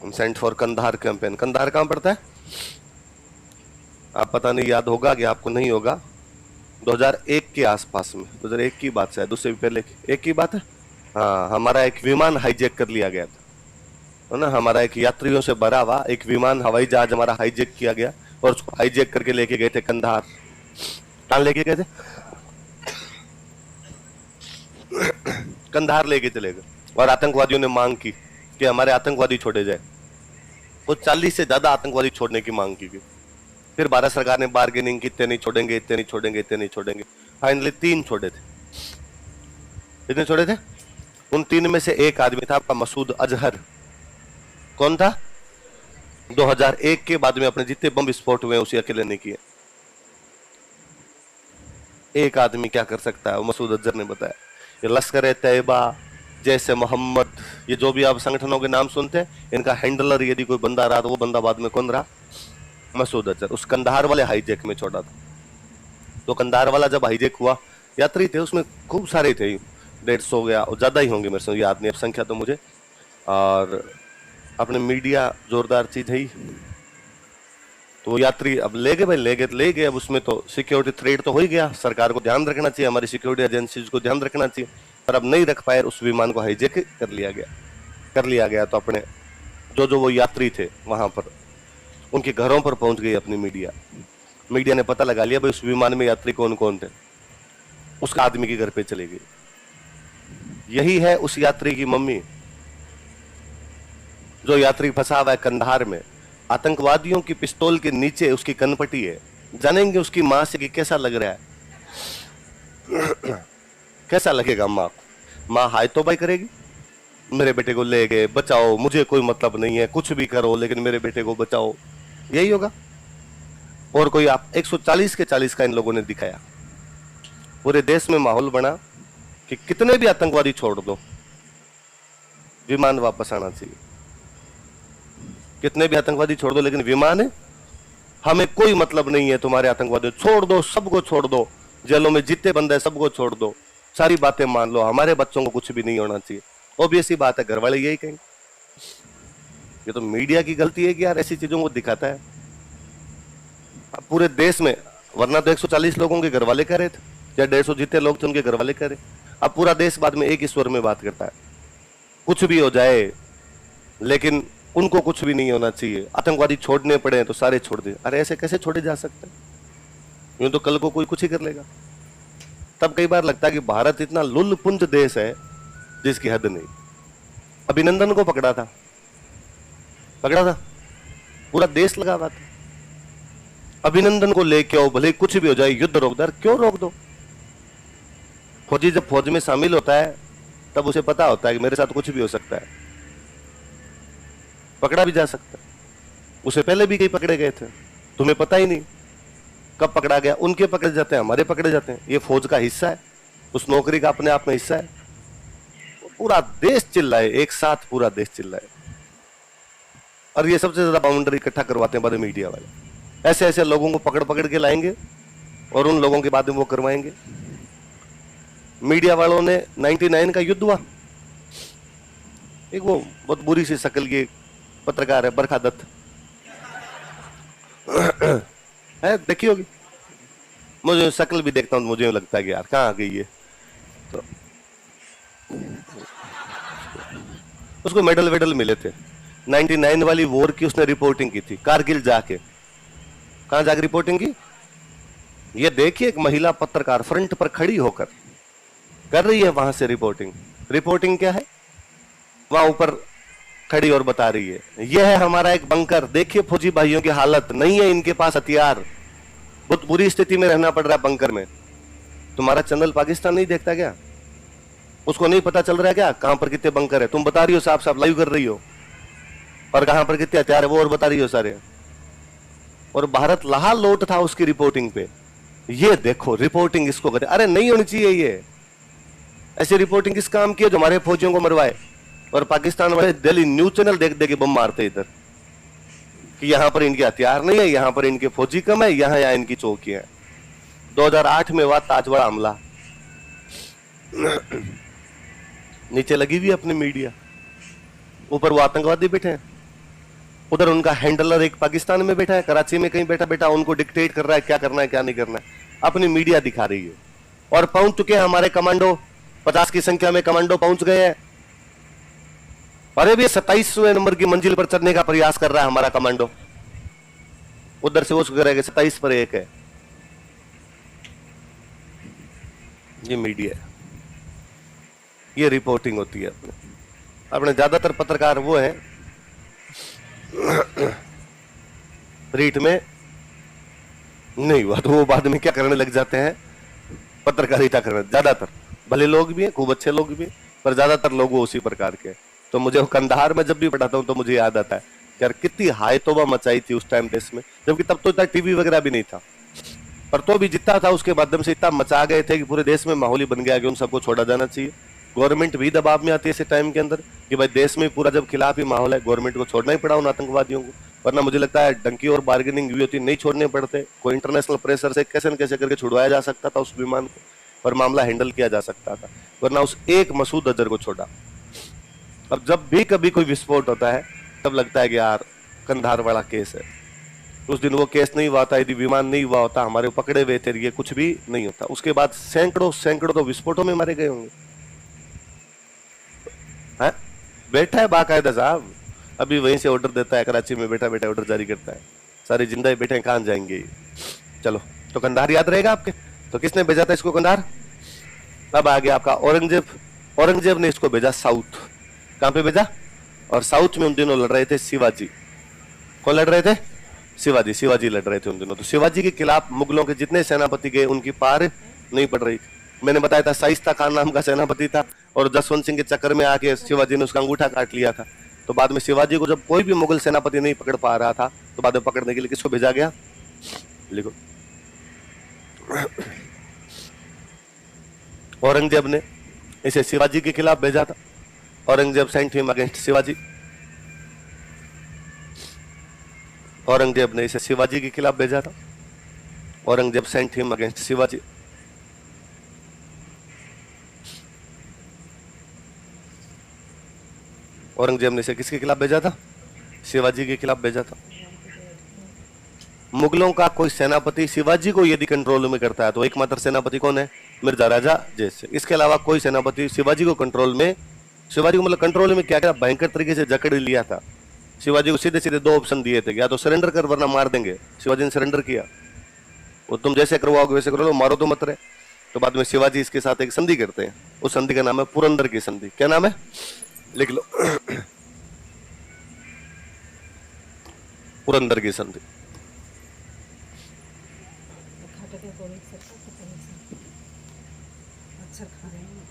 Saint for Kandahar campaign. Kandahar कहां पड़ता है? आप पता नहीं याद होगा कि आपको नहीं होगा। 2001 के आसपास में, 2001 की बात शायद, उससे भी पहले एक की बात है। हाँ, हमारा एक विमान हाईजैक कर लिया गया था, है ना। हमारा एक यात्रियों से भरा हुआ एक विमान, हवाई जहाज हमारा हाईजैक किया गया और उसको हाईजैक करके लेके गए थे कंधार। कहां लेके गए थे? कंधार लेके चले गए। और आतंकवादियों ने मांग की कि हमारे आतंकवादी छोड़े जाए। वो 40 से ज्यादा आतंकवादी छोड़ने की मांग की गई। फिर भारत सरकार ने बार्गेनिंग की, इतने नहीं छोड़ेंगे, इतने नहीं छोड़ेंगे, इतने नहीं छोड़ेंगे। फाइनली 3 छोड़े थे। कितने छोड़े थे? उन 3 में से एक आदमी था आपका मसूद अजहर। कौन था? 2001 के बाद में अपने जितने बम विस्फोट हुए उसे अकेले ने किए। एक आदमी क्या कर सकता है, वो मसूद अजहर ने बताया। ये लश्कर तैयबा, जैसे मोहम्मद, ये जो भी आप संगठनों के नाम सुनते हैं, इनका हैंडलर यदि कोई बंदा रहा तो वो बंदा बाद में कौन रहा? मसूद अजहर। उस कंधार वाले हाईजैक में छोड़ा था। तो कंधार वाला जब हाईजैक हुआ, यात्री थे उसमें खूब सारे थे, 150 गया और ज्यादा ही होंगे, मेरे से याद नहीं अब संख्या तो मुझे। और अपने मीडिया जोरदार चीज है ही। तो वो यात्री अब ले गए भाई, ले गए तो ले गए। अब उसमें तो सिक्योरिटी थ्रेट तो हो ही गया, सरकार को ध्यान रखना चाहिए, हमारी सिक्योरिटी एजेंसीज को ध्यान रखना चाहिए। पर अब नहीं रख पाए, उस विमान को हाईजैक कर लिया गया। तो अपने जो वो यात्री थे वहां पर, उनके घरों पर पहुंच गई अपनी मीडिया ने पता लगा लिया भाई उस विमान में यात्री कौन कौन थे। उसका आदमी के घर पे चले गए। यही है उस यात्री की मम्मी, जो यात्री फंसा हुआ है कंधार में। आतंकवादियों की पिस्तौल के नीचे उसकी कनपटी है। जानेंगे उसकी मां से कि कैसा लग रहा है। कैसा लगेगा मां को? मां हाय तो भाई करेगी, मेरे बेटे को ले गए, बचाओ, मुझे कोई मतलब नहीं है, कुछ भी करो लेकिन मेरे बेटे को बचाओ, यही होगा। और कोई आप 140 के 40 का इन लोगों ने दिखाया। पूरे देश में माहौल बना कि कितने भी आतंकवादी छोड़ दो, विमान वापस आना चाहिए। कितने भी आतंकवादी छोड़ दो, लेकिन विमान है, हमें कोई मतलब नहीं है तुम्हारे आतंकवादी, छोड़ दो, सबको छोड़ दो, जेलों में जितने बंदे सबको छोड़ दो, सारी बातें मान लो, हमारे बच्चों को कुछ भी नहीं होना चाहिए। ऑब्वियस ही बात है, घर वाले यही कहेंगे। ये तो मीडिया की गलती है कि यार ऐसी चीजों को दिखाता है पूरे देश में। वरना तो 140 लोगों के घर वाले कह रहे थे, या 150 जितने लोग थे उनके घर वाले कह रहे। अब पूरा देश बाद में एक ही स्वर में बात करता है, कुछ भी हो जाए लेकिन उनको कुछ भी नहीं होना चाहिए, आतंकवादी छोड़ने पड़े तो सारे छोड़ दे। अरे ऐसे कैसे छोड़े जा सकते हैं? यूं तो कल को कोई कुछ ही कर लेगा। तब कई बार लगता है कि भारत इतना लुल्लपुंज देश है जिसकी हद नहीं। अभिनंदन को पकड़ा था, पूरा देश लगा हुआ था। अभिनंदन को लेके आओ, भले कुछ भी हो जाए, युद्ध रोक दो। क्यों रोक दो? फौजी जब फौज में शामिल होता है तब उसे पता होता है कि मेरे साथ कुछ भी हो सकता है, पकड़ा भी जा सकता है। उसे पहले भी कई पकड़े गए थे, तुम्हें पता ही नहीं कब पकड़ा गया। उनके पकड़े जाते हैं, हमारे पकड़े जाते हैं। ये फौज का हिस्सा है, उस नौकरी का अपने आप में हिस्सा है। पूरा देश चिल्लाए, एक साथ पूरा देश चिल्लाए। और ये सबसे ज्यादा बाउंड्री इकट्ठा करवाते हैं बड़े मीडिया वाले। ऐसे ऐसे लोगों को पकड़ पकड़ के लाएंगे और उन लोगों के बाद में वो करवाएंगे। मीडिया वालों ने 99 का युद्ध हुआ, एक वो बहुत बुरी सी शक्ल की पत्रकार है, बरखा दत्त है, देखी होगी। मुझे शक्ल भी देखता हूं तो मुझे लगता है कि यार कहां गई है। तो उसको मेडल वेडल मिले थे। 99 वाली वॉर की उसने रिपोर्टिंग की थी, कारगिल जाके। कहां जाके रिपोर्टिंग की? ये देखिए, एक महिला पत्रकार फ्रंट पर खड़ी होकर कर रही है वहां से रिपोर्टिंग। रिपोर्टिंग क्या है? वहां ऊपर खड़ी और बता रही है, यह है हमारा एक बंकर, देखिए फौजी भाइयों की हालत, नहीं है इनके पास हथियार, बहुत बुरी स्थिति में रहना पड़ रहा है बंकर में। तुम्हारा चैनल पाकिस्तान नहीं देखता क्या? उसको नहीं पता चल रहा है क्या कहां पर कितने बंकर है? तुम बता रही हो, साफ साफ लाइव कर रही हो, और कहां पर कितने हथियार है वो और बता रही हो सारे। और भारत लहा लोट था उसकी रिपोर्टिंग पे। ये देखो रिपोर्टिंग इसको करे। अरे नहीं होनी चाहिए ये ऐसी रिपोर्टिंग। किस काम की है जो हमारे फौजियों को मरवाए? और पाकिस्तान वाले दिल्ली न्यूज चैनल देख दे के बम मारते इधर कि यहां पर इनके हथियार नहीं है, यहां पर इनके फौजी कम है, यहां इनकी चौकियां है। 2008 में हुआ ताजवाड़ा हमला, नीचे लगी हुई अपनी मीडिया, ऊपर वो आतंकवादी बैठे हैं। उधर उनका हैंडलर एक पाकिस्तान में बैठा है, कराची में कहीं बैठा बैठा उनको डिक्टेट कर रहा है क्या करना है क्या नहीं करना है। अपनी मीडिया दिखा रही है। और पहुंच चुके हैं हमारे कमांडो, 50 की संख्या में कमांडो पहुंच गए हैं। और अभी 27वें नंबर की मंजिल पर चढ़ने का प्रयास कर रहा है हमारा कमांडो। उधर से वो करेगा 27 पर एक है। ये मीडिया है, ये रिपोर्टिंग होती है। अपने ज्यादातर पत्रकार वो हैं रीट में नहीं हुआ तो वो बाद में क्या करने लग जाते हैं, पत्रकारिता करने। ज्यादातर भले लोग भी हैं, खूब अच्छे लोग भी हैं, पर ज्यादातर लोग वो उसी प्रकार के। तो मुझे कंधार में जब भी पढ़ाता हूँ तो मुझे याद आता है यार कितनी हाय तोबा मचाई थी उस टाइम देश में, जबकि तब तो इतना टीवी वगैरह भी नहीं था, पर तो भी जितना था उसके माध्यम से इतना मचा गए थे कि पूरे देश में माहौल ही बन गया कि उन सबको छोड़ा जाना चाहिए। गवर्नमेंट भी दबाव में आती है ऐसे टाइम के अंदर कि भाई देश में पूरा जब खिलाफ ही माहौल है, गवर्नमेंट को छोड़ना ही पड़ा उन आतंकवादियों को। वरना मुझे लगता है डंकी और बार्गेनिंग हुई होती, नहीं छोड़ने पड़ते, कोई इंटरनेशनल प्रेशर से कैसे न कैसे करके छुड़वाया जा सकता था उस विमान को, पर मामला हैंडल किया जा सकता था। वरना उस एक मसूद अजहर को छोड़ा। अब जब भी कभी कोई विस्फोट होता है तब लगता है कि यार कंधार वाला केस है, उस दिन वो केस नहीं हुआ था, यदि विमान नहीं हुआ होता, हमारे पकड़े हुए थे, ये कुछ भी नहीं होता। उसके बाद सैकड़ों सैकड़ों तो विस्फोटों में मारे गए होंगे। है? बैठा है बाकायदा साहब, अभी वहीं से ऑर्डर देता है, कराची में बैठा बैठा ऑर्डर जारी करता है। सारे जिंदा ही बैठे हैं, कहां जाएंगे। चलो, तो कंधार याद रहेगा आपके। तो किसने भेजा था इसको कंधार? अब आ गया आपका औरंगजेब। औरंगजेब ने इसको भेजा साउथ। कहां पे भेजा? और साउथ में उन दिनों लड़ रहे थे शिवाजी। कौन लड़ रहे थे? शिवाजी। शिवाजी लड़ रहे थे उन दिनों। तो शिवाजी के खिलाफ मुगलों के जितने सेनापति गए उनकी पार नहीं पड़ रही थी। मैंने बताया था शाइस्ता खान नाम का सेनापति था और जसवंत सिंह के चक्कर में आके शिवाजी ने उसका अंगूठा काट लिया था। तो बाद में शिवाजी को जब कोई भी मुगल सेनापति नहीं पकड़ पा रहा था तो बाद में पकड़ने के लिए किसको भेजा गया? लिखो, औरंगजेब ने इसे शिवाजी के खिलाफ भेजा था। Aurangzeb sent him against Shivaji. Aurangzeb ने इसे शिवाजी के खिलाफ भेजा था। Aurangzeb sent him against Shivaji. Aurangzeb ने इसे किसके खिलाफ भेजा था? शिवाजी के खिलाफ भेजा था। मुगलों का कोई सेनापति शिवाजी को यदि कंट्रोल में करता है तो एकमात्र सेनापति कौन है? मिर्जा राजा जयसिंह। इसके अलावा कोई सेनापति शिवाजी को कंट्रोल में, शिवाजी को मतलब कंट्रोल में क्या क्या भयंकर तरीके से जकड़ लिया था। शिवाजी को सीधे सीधे दो ऑप्शन दिए थे, या तो सरेंडर कर वरना मार देंगे। शिवाजी ने सरेंडर किया, वो तुम जैसे करवाओगे वैसे करो लो, मारो तो मत रहे। तो बाद में शिवाजी इसके साथ एक संधि करते हैं, उस संधि का नाम है पुरंदर की संधि। क्या नाम है? लिख लो, पुरंदर की संधि। अच्छा खा रहे हैं।